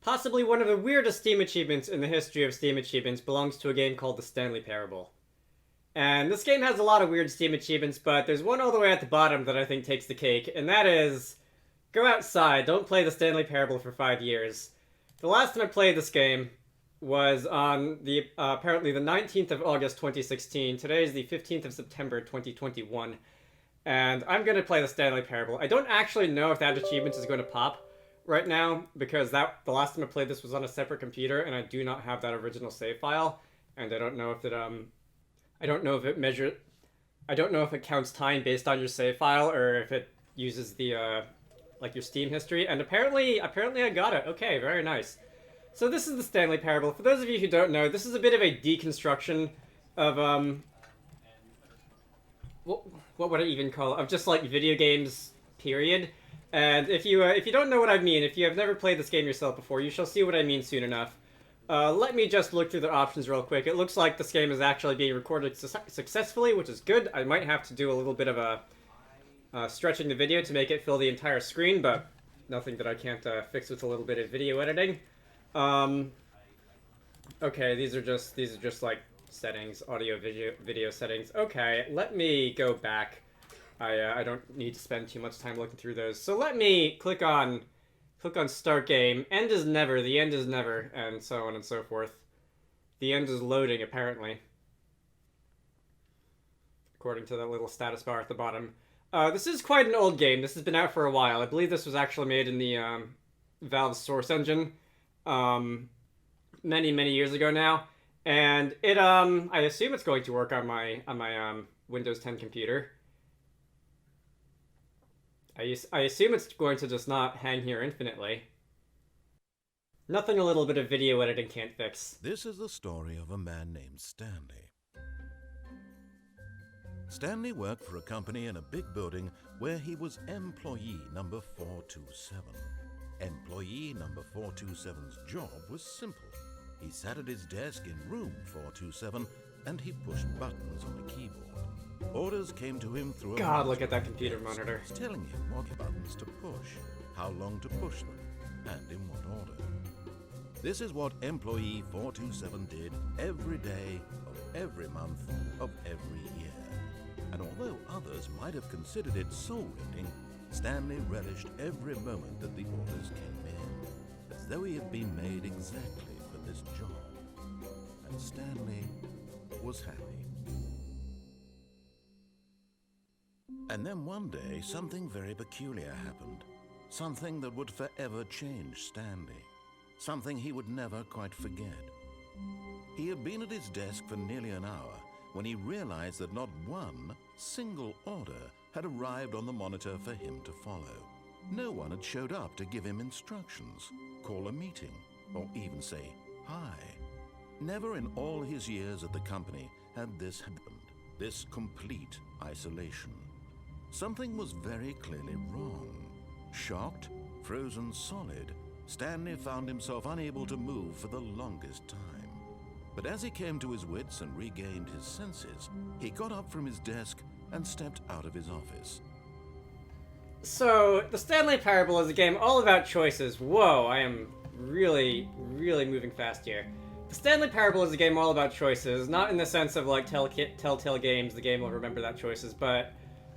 Possibly one of the weirdest Steam achievements in the history of Steam achievements belongs to a game called the Stanley Parable. And this game has a lot of weird Steam achievements, but there's one all the way at the bottom that I think takes the cake, and that is, go outside, don't play the Stanley Parable for 5 years. The last time I played this game was on the apparently the 19th of August 2016. Today is the 15th of September 2021. And I'm going to play the Stanley Parable. I don't actually know if that achievement is going to pop right now, because the last time I played this was on a separate computer, and I do not have that original save file, and I don't know if it counts time based on your save file, or if it uses the like your Steam history. And apparently I got it. Okay, very nice. So this is the Stanley Parable. For those of you who don't know, this is a bit of a deconstruction of what would I even call it? Of just like video games, period. And if you don't know what I mean, if you have never played this game yourself before, you shall see what I mean soon enough. Let me just look through the options real quick. It looks like this game is actually being recorded successfully, which is good. I might have to do a little bit of a stretching the video to make it fill the entire screen, but nothing that I can't fix with a little bit of video editing. Okay, these are just like settings, audio, video settings. Okay, let me go back. I don't need to spend too much time looking through those. So let me click on start game. End is never, the end is never, and so on and so forth. The end is loading, apparently, according to that little status bar at the bottom. This is quite an old game. This has been out for a while. I believe this was actually made in the Valve Source Engine many years ago now. And it I assume it's going to work on my Windows 10 computer. I assume it's going to just not hang here infinitely. Nothing a little bit of video editing can't fix. This is the story of a man named Stanley. Stanley worked for a company in a big building where he was employee number 427. Employee number 427's job was simple. He sat at his desk in room 427 and he pushed buttons on a keyboard. Orders came to him through a God, look at that computer monitor. telling him what buttons to push, how long to push them, and in what order. This is what employee 427 did every day of every month of every year. And although others might have considered it soul-rending, Stanley relished every moment that the orders came in, as though he had been made exactly for this job. And Stanley was happy. And then one day, something very peculiar happened. Something that would forever change Stanley. Something he would never quite forget. He had been at his desk for nearly an hour when he realized that not one single order had arrived on the monitor for him to follow. No one had showed up to give him instructions, call a meeting, or even say hi. Never in all his years at the company had this happened, this complete isolation. Something was very clearly wrong. Shocked, frozen solid, Stanley found himself unable to move for the longest time. But as he came to his wits and regained his senses, he got up from his desk and stepped out of his office. So, the Stanley Parable is a game all about choices. Whoa, I am really moving fast here. The Stanley Parable is a game all about choices, not in the sense of like Telltale Games, the game will remember that choices, but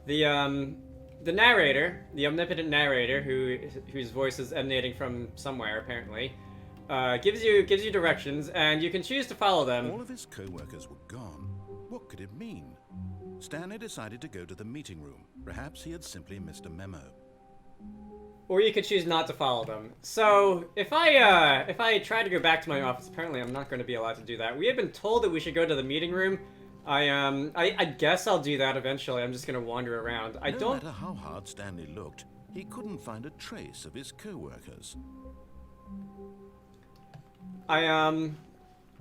the narrator, the omnipotent narrator, whose voice is emanating from somewhere apparently, gives you directions, and you can choose to follow them. All of his co-workers were gone. What could it mean? Stanley decided to go to the meeting room. Perhaps he had simply missed a memo. Or you could choose not to follow them. So, if I try to go back to my office, apparently I'm not going to be allowed to do that. We had been told that we should go to the meeting room. I guess I'll do that eventually. I'm just going to wander around. No matter how hard Stanley looked, he couldn't find a trace of his co-workers. I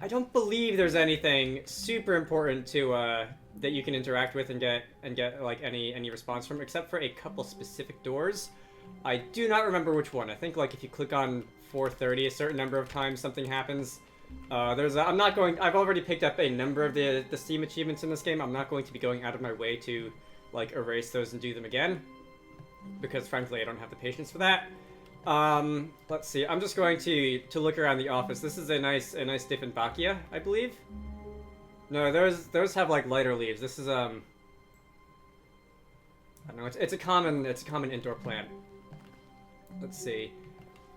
don't believe there's anything super important to that you can interact with and get like any response from, except for a couple specific doors. I do not remember which one. I think like if you click on 430 a certain number of times, something happens. I've already picked up a number of the Steam achievements in this game. I'm not going to be going out of my way to like erase those and do them again, because frankly I don't have the patience for that. Let's see. I'm just going to look around the office. This is a nice Dieffenbachia, I believe. No, those have like lighter leaves. This is I don't know. It's a common indoor plant. Let's see.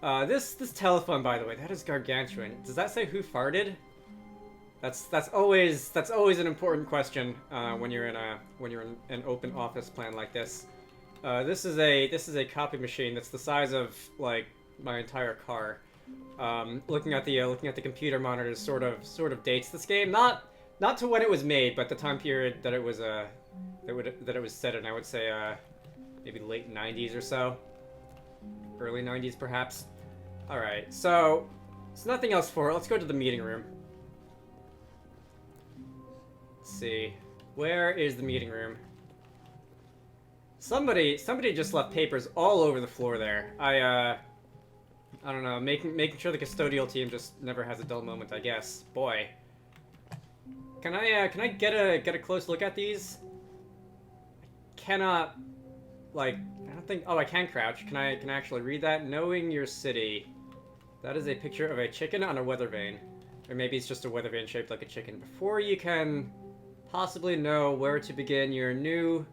This telephone, by the way, that is gargantuan. Does that say who farted? That's always an important question when you're in an open office plan like this. This is a copy machine that's the size of like my entire car. Looking at the computer monitors sort of dates this game, not to when it was made, but the time period that it was that it was set in. I would say maybe late 90s or so, early 90s perhaps. All right, so there's nothing else for it. Let's go to the meeting room. Let's see, where is the meeting room? Somebody just left papers all over the floor there. I don't know, making sure the custodial team just never has a dull moment, I guess. Boy. Can I get a close look at these? I cannot, like, I don't think, oh, I can crouch. Can I actually read that? Knowing your city. That is a picture of a chicken on a weather vane. Or maybe it's just a weather vane shaped like a chicken. Before you can possibly know where to begin your new...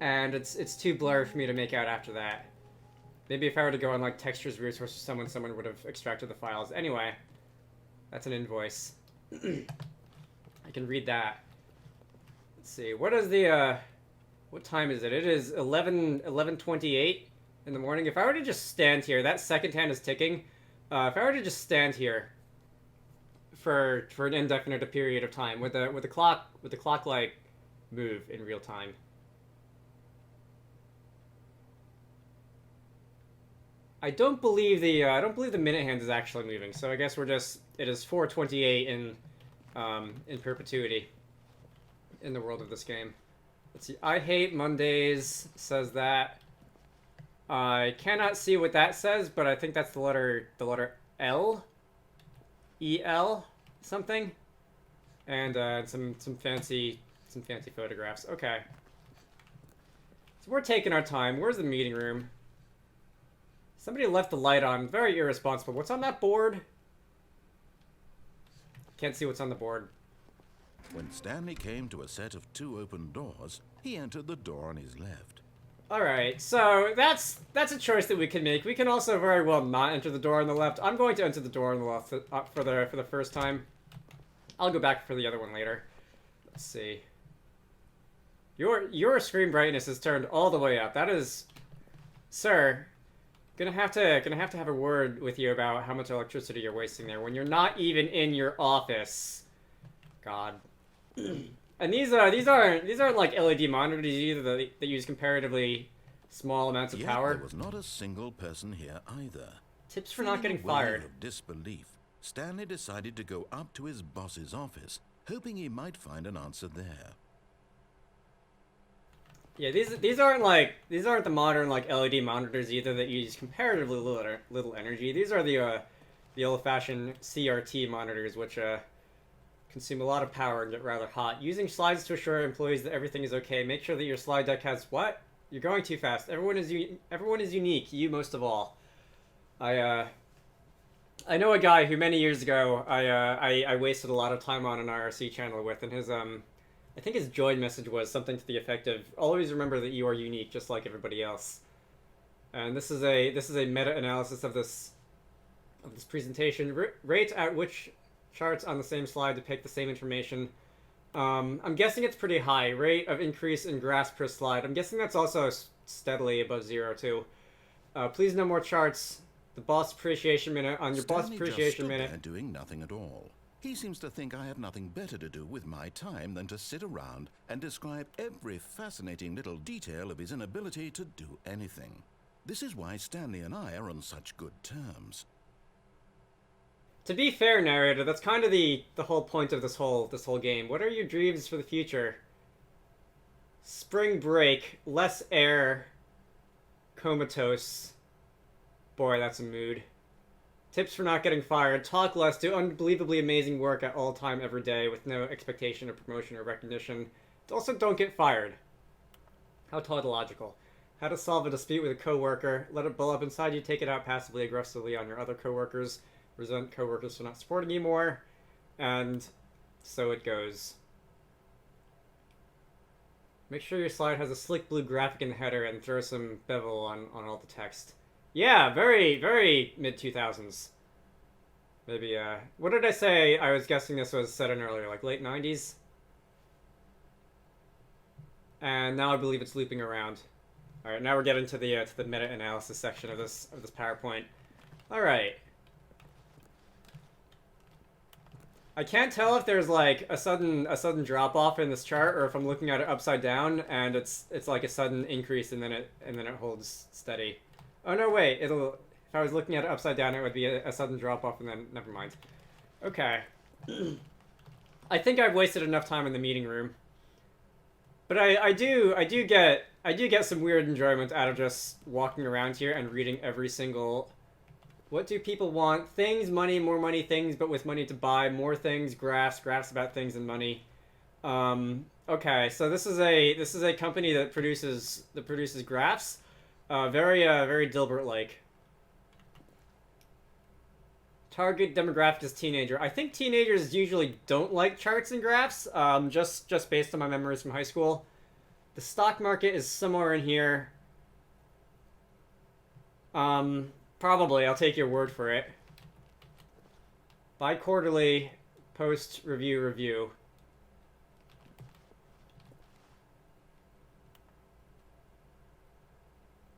And it's too blurry for me to make out after that. Maybe if I were to go on like textures resources, someone would have extracted the files. Anyway, that's an invoice. I can read that. Let's see. What is the what time is it? It is 11:28 in the morning. If I were to just stand here, that second hand is ticking. If I were to just stand here for an indefinite period of time, would the clock like move in real time? I don't believe the minute hand is actually moving, so I guess it is 4:28 in perpetuity in the world of this game. Let's see. I hate Mondays says that. I cannot see what that says, but I think that's the letter L, E-L something, and some fancy photographs. Okay. So we're taking our time. Where's the meeting room? Somebody left the light on. Very irresponsible. What's on that board? Can't see what's on the board. When Stanley came to a set of 2 open doors, he entered the door on his left. Alright, so that's a choice that we can make. We can also very well not enter the door on the left. I'm going to enter the door on the left for the first time. I'll go back for the other one later. Let's see. Your screen brightness is turned all the way up. That is... Sir... Gonna have to have a word with you about how much electricity you're wasting there when you're not even in your office. God. And these aren't like LED monitors either that use comparatively small amounts of power. There was not a single person here either. Tips for not getting fired. Of disbelief, Stanley decided to go up to his boss's office, hoping he might find an answer there. Yeah, these aren't the modern like LED monitors either that use comparatively little energy. These are the old-fashioned CRT monitors, which consume a lot of power and get rather hot. Using slides to assure employees that everything is okay. Make sure that your slide deck has what? You're going too fast. Everyone is unique. You most of all. I know a guy who many years ago I wasted a lot of time on an IRC channel with, and his I think his join message was something to the effect of, always remember that you are unique, just like everybody else. And this is a meta-analysis of this presentation. Rate at which charts on the same slide depict the same information. I'm guessing it's pretty high. Rate of increase in grass per slide. I'm guessing that's also steadily above 0 too. Please no more charts. The boss appreciation minute on your boss appreciation minute. There doing nothing at all. He seems to think I have nothing better to do with my time than to sit around and describe every fascinating little detail of his inability to do anything. This is why Stanley and I are on such good terms. To be fair, narrator, that's kind of the whole point of this whole game. What are your dreams for the future? Spring break, less air, comatose. Boy, that's a mood. Tips for not getting fired. Talk less. Do unbelievably amazing work at all time every day with no expectation of promotion or recognition. Also, don't get fired. How tautological. How to solve a dispute with a coworker. Let it build up inside you. Take it out passively aggressively on your other coworkers. Resent coworkers for not supporting you more. And so it goes. Make sure your slide has a slick blue graphic in the header and throw some bevel on all the text. Yeah, very, very mid-2000s. Maybe, what did I say I was guessing this was set in earlier? Like late 90s? And now I believe it's looping around. Alright, now we're getting to the meta-analysis section of this PowerPoint. Alright. I can't tell if there's like a sudden drop off in this chart, or if I'm looking at it upside down and it's like a sudden increase and then it holds steady. Oh no, wait, if I was looking at it upside down, it would be a sudden drop off and then never mind. Okay. I think I've wasted enough time in the meeting room. But I do get some weird enjoyment out of just walking around here and reading every single. What do people want? Things, money, more money, things, but with money to buy, more things, graphs about things and money. Okay, so this is a company that produces graphs, very Dilbert-like. Target demographic is teenager. I think teenagers usually don't like charts and graphs, just based on my memories from high school. The stock market is somewhere in here. Probably, I'll take your word for it. Bi-quarterly, post, review.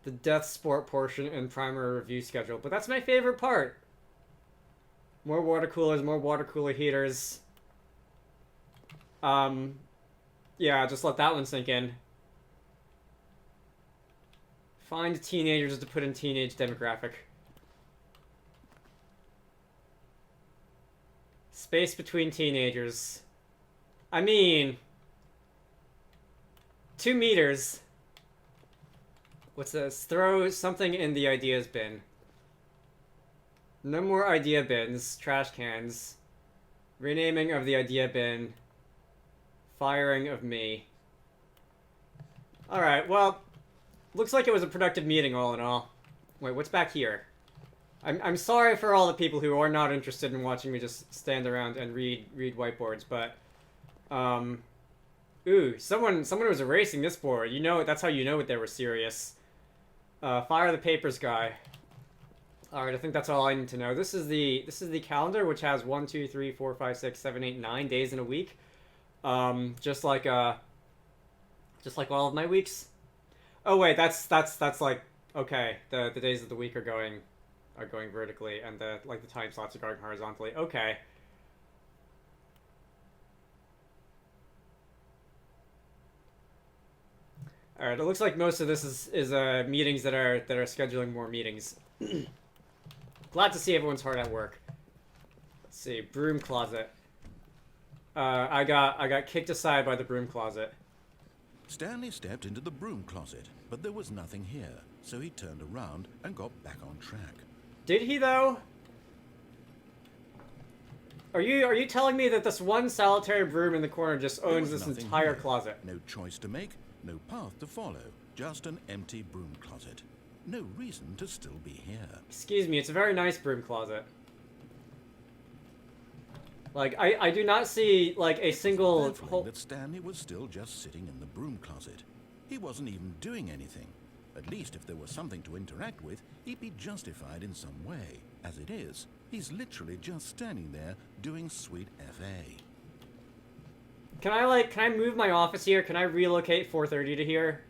The death sport portion and primary review schedule. But that's my favorite part. More water coolers, more water cooler heaters. Yeah, just let that one sink in. Find teenagers to put in teenage demographic. Space between teenagers. I mean, 2 meters. What's this? Throw something in the ideas bin. No more idea bins. Trash cans. Renaming of the idea bin. Firing of me. Alright, well, looks like it was a productive meeting all in all. Wait, what's back here? I'm sorry for all the people who are not interested in watching me just stand around and read whiteboards, but ooh, someone was erasing this board. You know, that's how you know they were serious. Fire the papers guy. Alright, I think that's all I need to know. This is the calendar, which has 1, 2, 3, 4, 5, 6, 7, 8, 9 days in a week. Just like all of my weeks. Oh wait, that's like, okay, the days of the week are going vertically, and the time slots are going horizontally. Okay. All right, it looks like most of this is meetings that are scheduling more meetings. Glad to see everyone's hard at work. Let's see, broom closet. I got kicked aside by the broom closet. Stanley stepped into the broom closet, but there was nothing here, so he turned around and got back on track. Did he though? Are you telling me that this one solitary broom in the corner just owns this entire closet? No choice to make, no path to follow, just an empty broom closet. No reason to still be here. Excuse me, it's a very nice broom closet. Like, I do not see, like, a single hole. That Stanley was still just sitting in the broom closet. He wasn't even doing anything. At least if there was something to interact with, he'd be justified in some way. As it is, he's literally just standing there doing sweet FA. Can I move my office here? Can I relocate 430 to here?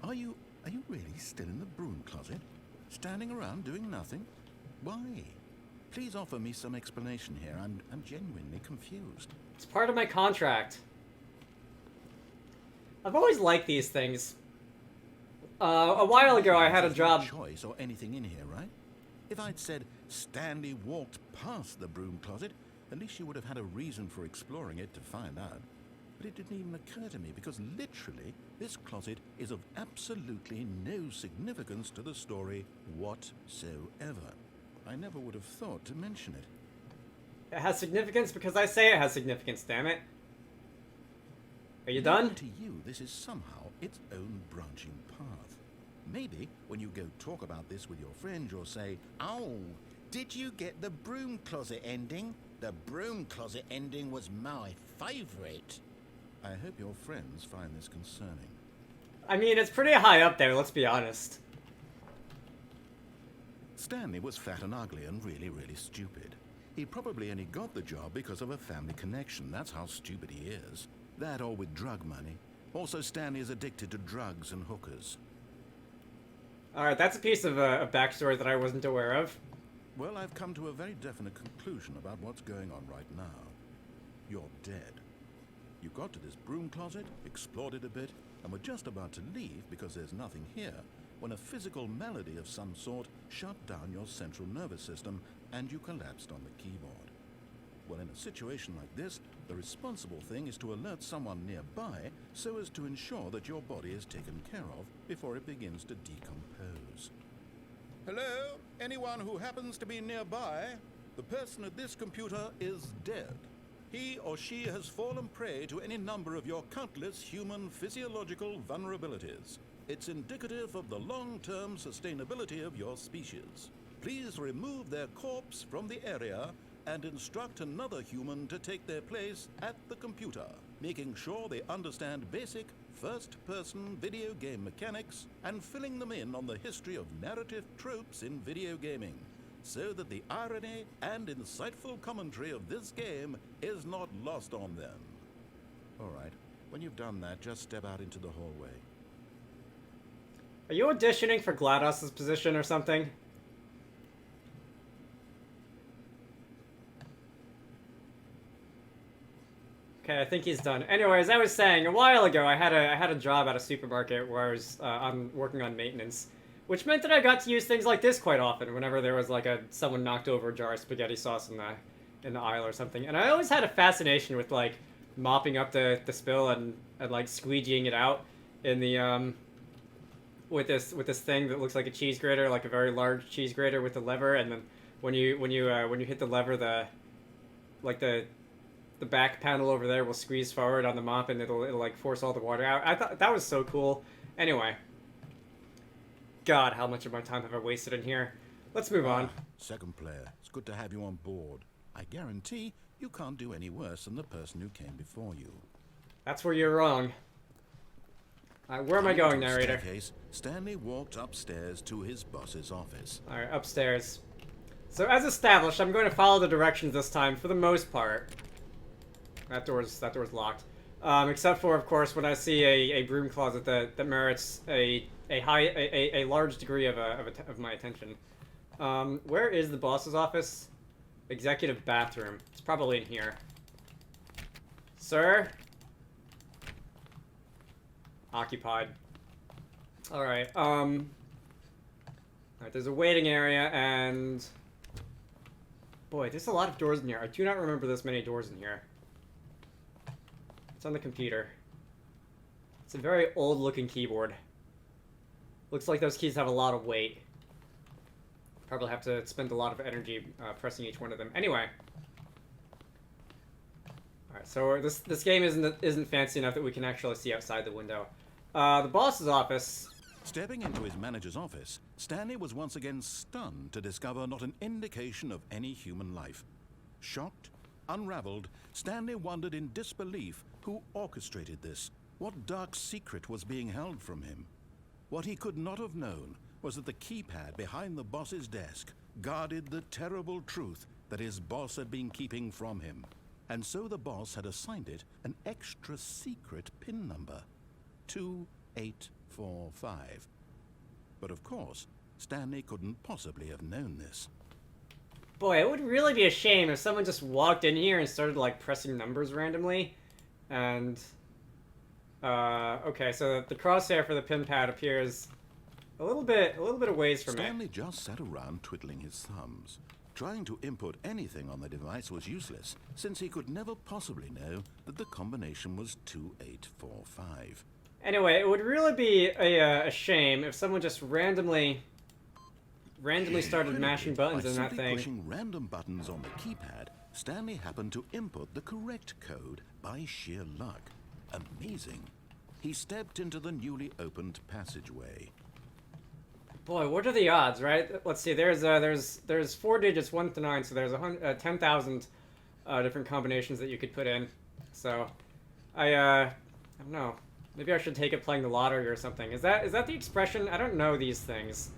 Are you really still in the broom closet? Standing around doing nothing? Why? Please offer me some explanation here. I'm genuinely confused. It's part of my contract. I've always liked these things. A while ago, I had a job. No choice or anything in here, right? If I'd said Stanley walked past the broom closet, at least you would have had a reason for exploring it to find out. But it didn't even occur to me because literally this closet is of absolutely no significance to the story whatsoever. I never would have thought to mention it. It has significance because I say it has significance, damn it. Are you done? To you, this is somehow its own branching path. Maybe when you go talk about this with your friend, you'll say, "Oh, did you get the broom closet ending? The broom closet ending was my favorite." I hope your friends find this concerning. I mean, it's pretty high up there, let's be honest. Stanley was fat and ugly and really, really stupid. He probably only got the job because of a family connection. That's how stupid he is. That or with drug money. Also, Stanley is addicted to drugs and hookers. Alright, that's a piece of a backstory that I wasn't aware of. Well, I've come to a very definite conclusion about what's going on right now. You're dead. You got to this broom closet, explored it a bit, and were just about to leave because there's nothing here, when a physical malady of some sort shut down your central nervous system and you collapsed on the keyboard. Well, in a situation like this, the responsible thing is to alert someone nearby so as to ensure that your body is taken care of before it begins to decompose. Hello? Anyone who happens to be nearby? The person at this computer is dead. He or she has fallen prey to any number of your countless human physiological vulnerabilities. It's indicative of the long-term sustainability of your species. Please remove their corpse from the area and instruct another human to take their place at the computer, making sure they understand basic first-person video game mechanics and filling them in on the history of narrative tropes in video gaming, so that the irony and insightful commentary of this game is not lost on them. All right, when you've done that, just step out into the hallway. Are you auditioning for GLaDOS's position or something? Okay, I think he's done. Anyway, as I was saying, a while ago, I had a job at a supermarket where I was working on maintenance, which meant that I got to use things like this quite often. Whenever there was like someone knocked over a jar of spaghetti sauce in the aisle or something, and I always had a fascination with like mopping up the spill and like squeegeeing it out in the with this thing that looks like a cheese grater, like a very large cheese grater with the lever, and then when you hit the lever, the back panel over there will squeeze forward on the mop and it'll like force all the water out. I thought that was so cool. Anyway. God, how much of my time have I wasted in here? Let's move on. Second player, it's good to have you on board. I guarantee you can't do any worse than the person who came before you. That's where you're wrong. Where am I going, narrator? Stanley walked upstairs to his boss's office. Alright, upstairs. So as established, I'm going to follow the directions this time for the most part. That door's locked. Except for, of course, when I see a broom closet that merits a large degree of my attention. Where is the boss's office? Executive bathroom. It's probably in here. Sir? Occupied. Alright, alright, there's a waiting area, and... Boy, there's a lot of doors in here. I do not remember this many doors in here. It's on the computer. It's a very old-looking keyboard. Looks like those keys have a lot of weight. Probably have to spend a lot of energy pressing each one of them. Anyway. Alright, so this game isn't fancy enough that we can actually see outside the window. The boss's office... Stepping into his manager's office, Stanley was once again stunned to discover not an indication of any human life. Shocked, unraveled, Stanley wondered in disbelief who orchestrated this. What dark secret was being held from him? What he could not have known was that the keypad behind the boss's desk guarded the terrible truth that his boss had been keeping from him. And so the boss had assigned it an extra secret PIN number. 2845. But of course, Stanley couldn't possibly have known this. Boy, it would really be a shame if someone just walked in here and started, like, pressing numbers randomly. And... okay, so the crosshair for the pin pad appears a little bit away from Stanley just sat around twiddling his thumbs. Trying to input anything on the device was useless, since he could never possibly know that the combination was 2845. Anyway, it would really be a shame if someone just randomly started mashing buttons in that thing. By simply pushing random buttons on the keypad, Stanley happened to input the correct code by sheer luck. Amazing. He stepped into the newly opened passageway. Boy, what are the odds, right? Let's see. There's 4 digits, 1 to 9, so there's 10,000 different combinations that you could put in. So, I don't know. Maybe I should take it playing the lottery or something. Is that the expression? I don't know these things.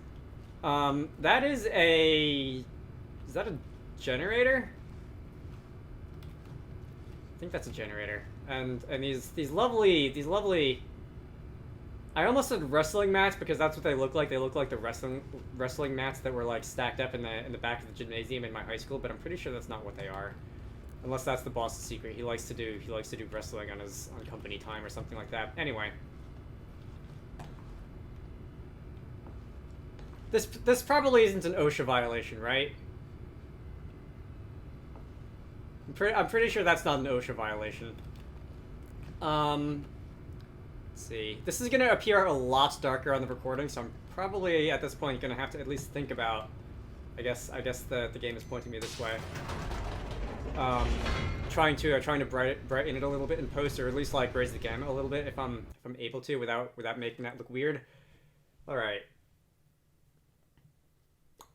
That is a... Is that a generator? I think that's a generator. And these lovely... I almost said wrestling mats because that's what they look like. They look like the wrestling mats that were like stacked up in the back of the gymnasium in my high school, but I'm pretty sure that's not what they are. Unless that's the boss's secret. He likes to do wrestling on company time or something like that. Anyway. This probably isn't an OSHA violation, right? I'm pretty sure that's not an OSHA violation. Let's see. This is gonna appear a lot darker on the recording, so I'm probably at this point gonna have to at least think about. I guess the game is pointing me this way. Trying to brighten it a little bit in post, or at least like raise the gamma a little bit if I'm able to without making that look weird. All right.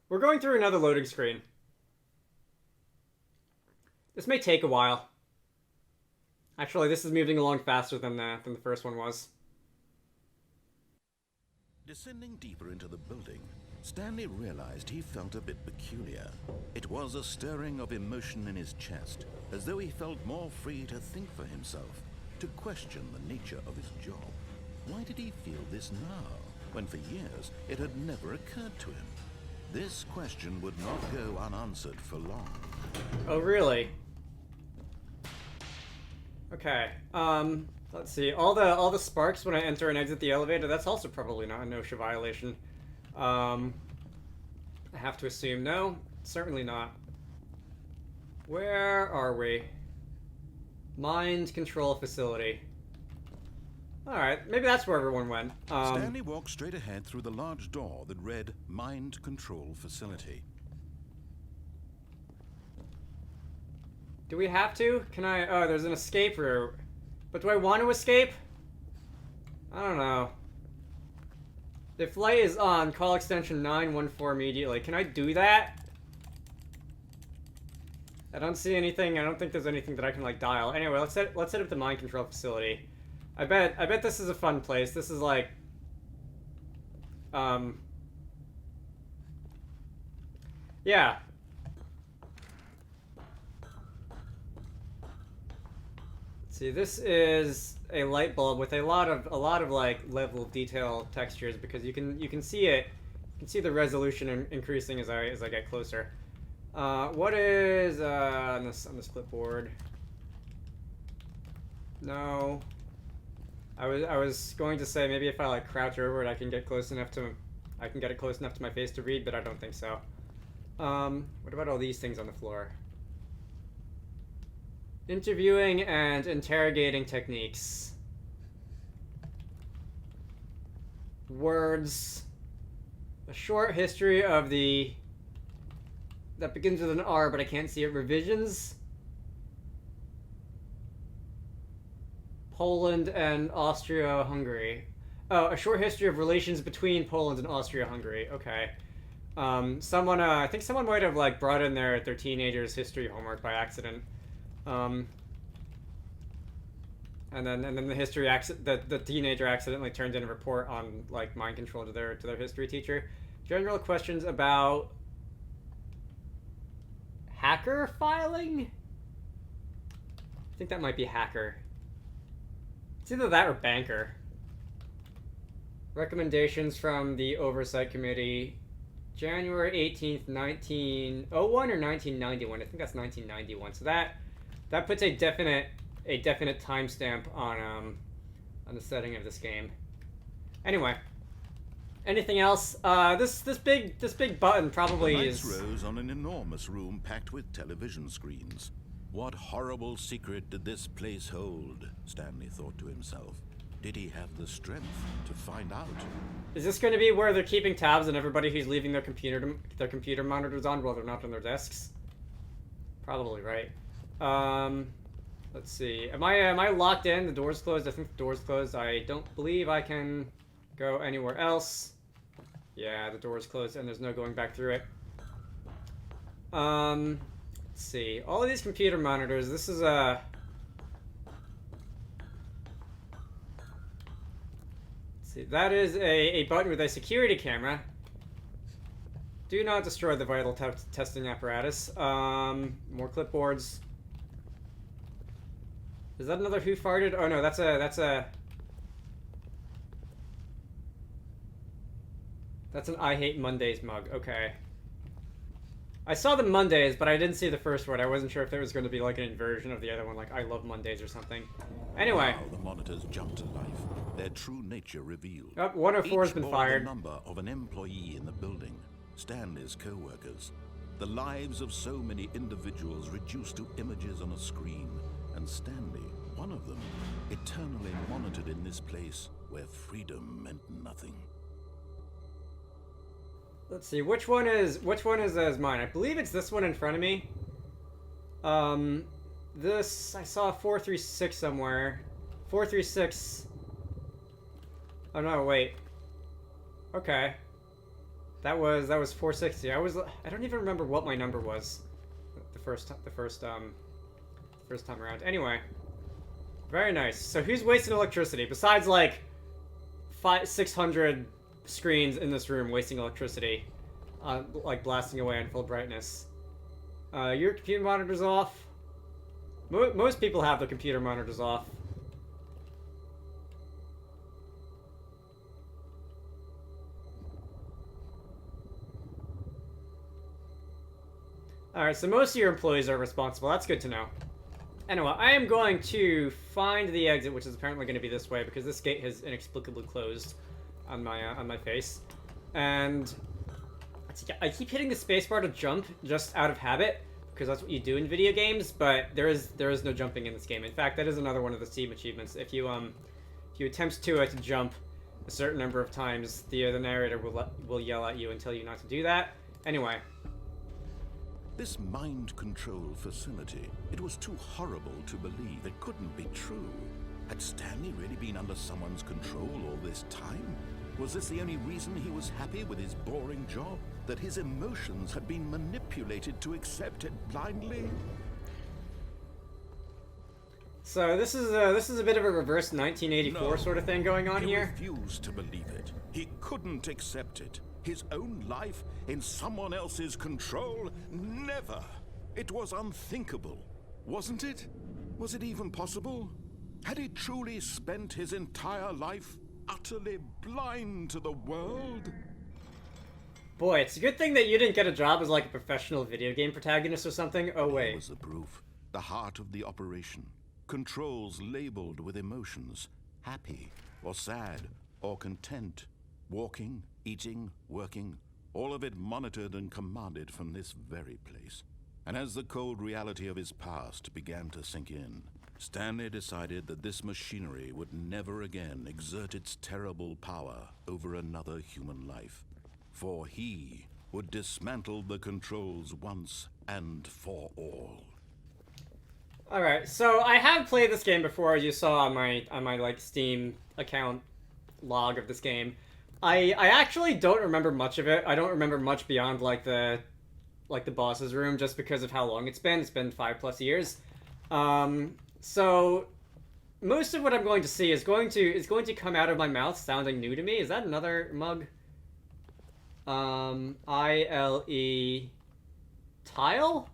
We're going through another loading screen. This may take a while. Actually, this is moving along faster than the first one was. Descending deeper into the building, Stanley realized he felt a bit peculiar. It was a stirring of emotion in his chest, as though he felt more free to think for himself, to question the nature of his job. Why did he feel this now, when for years it had never occurred to him? This question would not go unanswered for long. Oh, really? Okay. Let's see. All the sparks when I enter and exit the elevator, that's also probably not a OSHA violation. I have to assume no. Certainly not. Where are we? Mind control facility. Alright, maybe that's where everyone went. Stanley walked straight ahead through the large door that read Mind Control Facility. Do we have to? Can I... Oh, there's an escape route. But do I want to escape? I don't know. If light is on, call extension 914 immediately. Can I do that? I don't see anything. I don't think there's anything that I can, like, dial. Anyway, let's set up the mind control facility. I bet this is a fun place. This is, like... Yeah. See, this is a light bulb with a lot of like level of detail textures because you can see it. You can see the resolution increasing as I get closer. What is on this clipboard? No. I was going to say maybe if I like crouch over it, I can get it close enough to my face to read, but I don't think so. What about all these things on the floor? Interviewing and interrogating techniques. Words. A short history of the... That begins with an R, but I can't see it. Revisions. Poland and Austria-Hungary. Oh, a short history of relations between Poland and Austria-Hungary. Okay. I think someone might have like brought in their teenager's history homework by accident. And then the the teenager accidentally turned in a report on like mind control to their history teacher. General questions about hacker filing? I think that might be hacker. It's either that or banker. Recommendations from the Oversight Committee. January 18th, 1901 or 1991. I think that's 1991. So that puts a definite timestamp on the setting of this game. Anyway, anything else? This big button probably is. The lights rose on an enormous room packed with television screens. What horrible secret did this place hold? Stanley thought to himself. Did he have the strength to find out? Is this going to be where they're keeping tabs on everybody who's leaving their computer monitors on while they're not on their desks? Probably, right? Let's see. Am I locked in? The door's closed. I think the door's closed. I don't believe I can go anywhere else. Yeah, the door's closed and there's no going back through it. Let's see. All of these computer monitors. This is a. Let's see. That is a button with a security camera. Do not destroy the vital testing apparatus. More clipboards. Is that another Who Farted? Oh no, that's an I Hate Mondays mug. Okay. I saw the Mondays, but I didn't see the first word. I wasn't sure if there was going to be like an inversion of the other one, like I love Mondays or something. Anyway. Now the monitors jump to life, their true nature revealed. Oh, 104 has been fired. The number of an employee in the building, Stanley's co-workers, the lives of so many individuals reduced to images on a screen, and Stanley, one of them, eternally monitored in this place where freedom meant nothing. Let's see, which one is mine? I believe it's this one in front of me. This I saw 436 somewhere. 436. Oh no, wait. Okay. That was 460. I don't even remember what my number was the first time around. Anyway. Very nice. So who's wasting electricity besides like 600 screens in this room wasting electricity, like blasting away on full brightness? Your computer monitor's off. Most people have the computer monitors off. Alright, so most of your employees are responsible. That's good to know. Anyway, I am going to find the exit, which is apparently going to be this way, because this gate has inexplicably closed on my face. And I keep hitting the spacebar to jump just out of habit, because that's what you do in video games, but there is no jumping in this game. In fact, that is another one of the Steam achievements. If you attempt to jump a certain number of times, the narrator will yell at you and tell you not to do that. Anyway. This mind control facility, it was too horrible to believe. It couldn't be true. Had Stanley really been under someone's control all this time? Was this the only reason he was happy with his boring job? That his emotions had been manipulated to accept it blindly? So this is a bit of a reverse 1984 sort of thing going on here. He refused to believe it. He couldn't accept it. His own life in someone else's control? Never! It was unthinkable, wasn't it? Was it even possible? Had he truly spent his entire life utterly blind to the world? Boy, it's a good thing that you didn't get a job as like a professional video game protagonist or something. Oh wait. Here was the proof. The heart of the operation. Controls labeled with emotions. Happy, or sad, or content. Walking, eating, working, all of it monitored and commanded from this very place. And as the cold reality of his past began to sink in, Stanley decided that this machinery would never again exert its terrible power over another human life. For he would dismantle the controls once and for all. Alright, so I have played this game before, as you saw on my like Steam account log of this game. I actually don't remember much of it. I don't remember much beyond like the boss's room, just because of how long it's been. It's been 5+ years. So most of what I'm going to see is going to come out of my mouth sounding new to me. Is that another mug? ILE tile?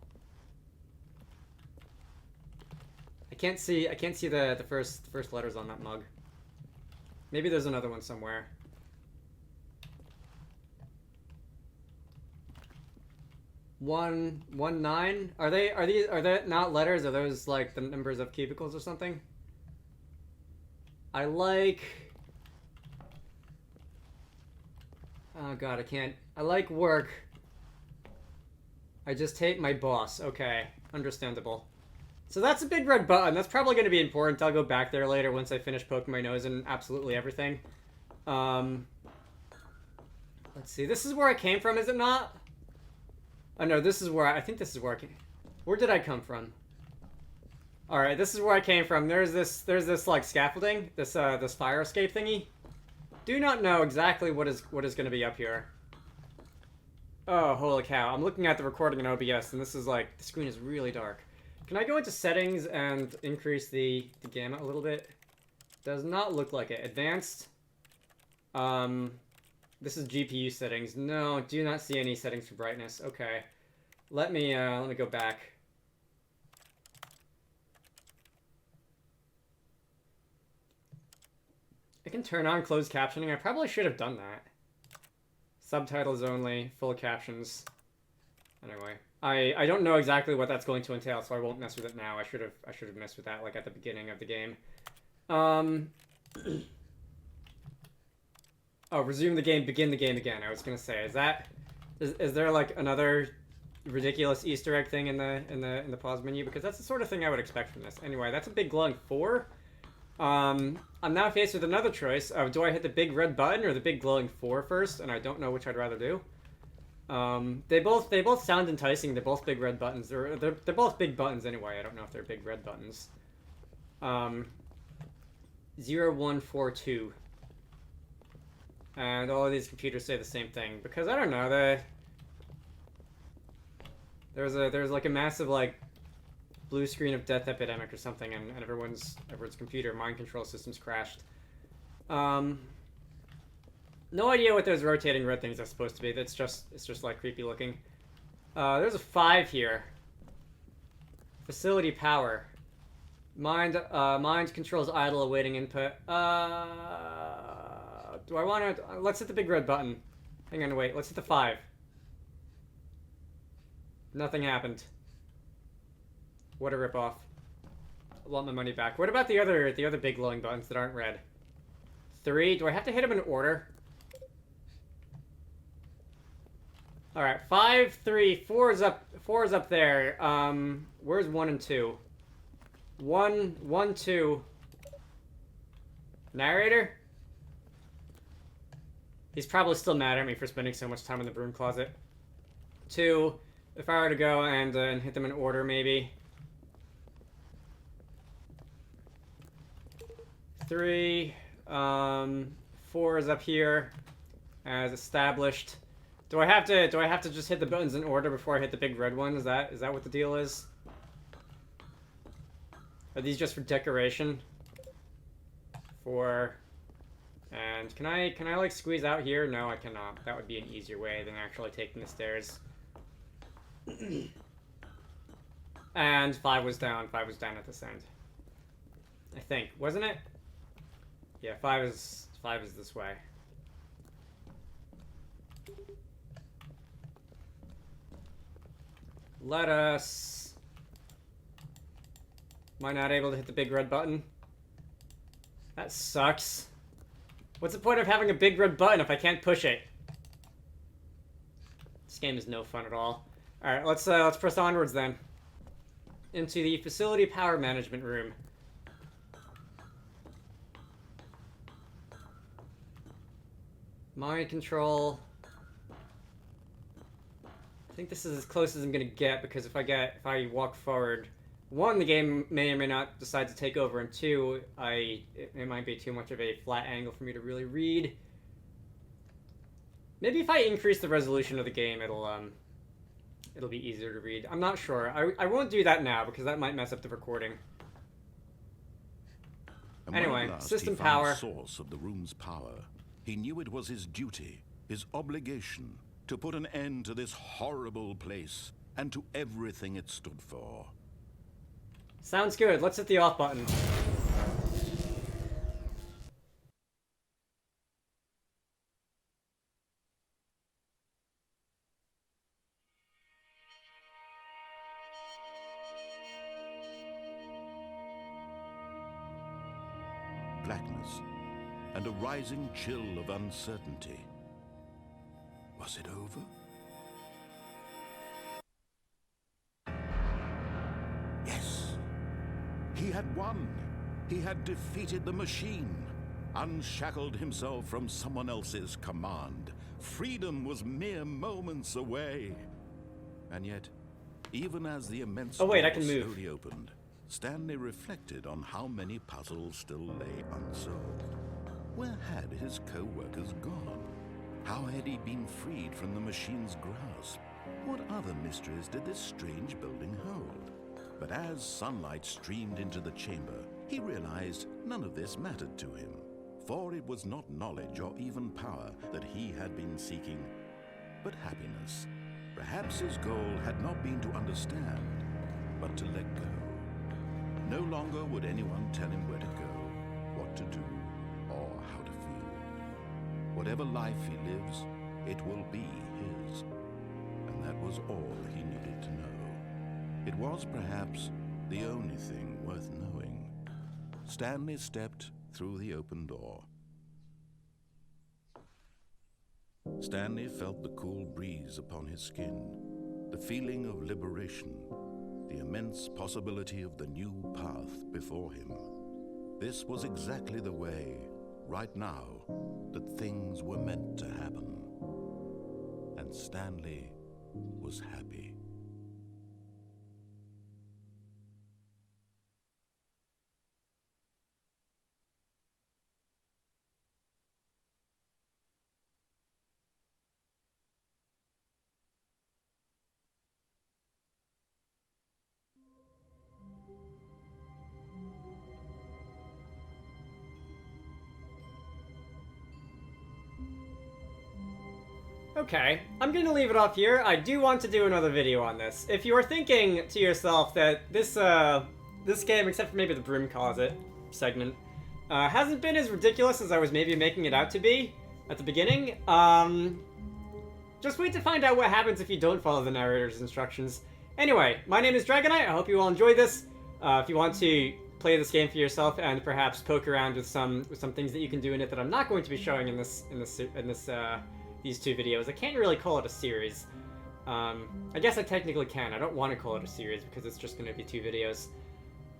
I can't see the first letters on that mug. Maybe there's another one somewhere. 119? Are they not letters? Are those like the numbers of cubicles or something? I like... Oh god, I can't. I like work. I just hate my boss. Okay, understandable. So that's a big red button. That's probably going to be important. I'll go back there later once I finish poking my nose in absolutely everything. Let's see. This is where I came from, is it not? Oh no, this is where I think this is where I came. Where did I come from? All right, this is where I came from. There's this like scaffolding, this fire escape thingy. Do not know exactly what is going to be up here. Oh, holy cow! I'm looking at the recording in OBS, and this is like the screen is really dark. Can I go into settings and increase the gamut a little bit? Does not look like it. Advanced. This is GPU settings. No, do not see any settings for brightness. Okay, let me go back. I can turn on closed captioning. I probably should have done that. Subtitles only, full captions. Anyway, I don't know exactly what that's going to entail, so I won't mess with it now. I should have messed with that like at the beginning of the game. Oh, resume the game, begin the game again. I was gonna say, is there like another ridiculous Easter egg thing in the pause menu? Because that's the sort of thing I would expect from this. Anyway, that's a big glowing 4. I'm now faced with another choice of do I hit the big red button or the big glowing 4 first, and I don't know which I'd rather do. They both sound enticing. They're both big red buttons. They're both big buttons anyway. I don't know if they're big red buttons. 0142. And all of these computers say the same thing because I don't know, there's like a massive like blue screen of death epidemic or something, and everyone's computer mind control systems crashed. No idea what those rotating red things are supposed to be. It's just like creepy looking. There's a 5 here. Facility power. Mind controls idle awaiting input. Do I want to... Let's hit the big red button. Hang on, wait. Let's hit the 5. Nothing happened. What a ripoff. I want my money back. What about the other big glowing buttons that aren't red? 3. Do I have to hit them in order? Alright, 5, 3, 4 is up. 4 is up there. Where's 1 and 2? 1, 2. Narrator? He's probably still mad at me for spending so much time in the broom closet. 2, if I were to go and hit them in order, maybe. 3, 4 is up here, as established. Do I have to just hit the buttons in order before I hit the big red one? Is that what the deal is? Are these just for decoration? 4. And can I like squeeze out here? No, I cannot. That would be an easier way than actually taking the stairs. And 5 was down. 5 was down at this end. I think, wasn't it? Yeah, 5 is this way. Let us... Am I not able to hit the big red button? That sucks. What's the point of having a big red button if I can't push it? This game is no fun at all. Alright, let's press onwards then. Into the facility power management room. Mind control. I think this is as close as I'm gonna get because if I walk forward, 1, the game may or may not decide to take over, and 2, it might be too much of a flat angle for me to really read. Maybe if I increase the resolution of the game, it'll be easier to read. I'm not sure. I won't do that now because that might mess up the recording. And anyway, when at last system he found power. the source of the room's power, he knew it was his duty, his obligation, to put an end to this horrible place and to everything it stood for. Sounds good. Let's hit the off button. Blackness and a rising chill of uncertainty. Was it over? Yes. He had won. He had defeated the machine, unshackled himself from someone else's command. Freedom was mere moments away. And yet, even as the immense Oh wait, I door can move. slowly opened, Stanley reflected on how many puzzles still lay unsolved. Where had his co-workers gone? How had he been freed from the machine's grasp? What other mysteries did this strange building hold? But as sunlight streamed into the chamber, he realized none of this mattered to him, for it was not knowledge or even power that he had been seeking, but happiness. Perhaps his goal had not been to understand, but to let go. No longer would anyone tell him where to go, what to do, or how to feel. Whatever life he lives, it will be his. And that was all he needed to know. It was perhaps the only thing worth knowing. Stanley stepped through the open door. Stanley felt the cool breeze upon his skin, the feeling of liberation, the immense possibility of the new path before him. This was exactly the way, right now, that things were meant to happen. And Stanley was happy. Okay, I'm gonna leave it off here. I do want to do another video on this. If you are thinking to yourself that this game, except for maybe the Broom Closet segment, hasn't been as ridiculous as I was maybe making it out to be at the beginning, just wait to find out what happens if you don't follow the narrator's instructions. Anyway, my name is Dragonite. I hope you all enjoyed this. If you want to play this game for yourself and perhaps poke around with some things that you can do in it that I'm not going to be showing in these two videos. I can't really call it a series. I guess I technically can. I don't want to call it a series because it's just going to be two videos.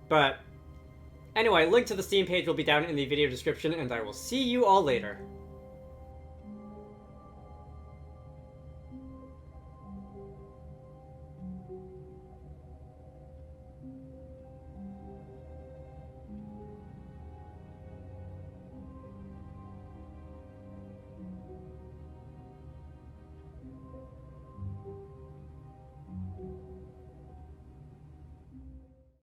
But anyway, link to the Steam page will be down in the video description, and I will see you all later.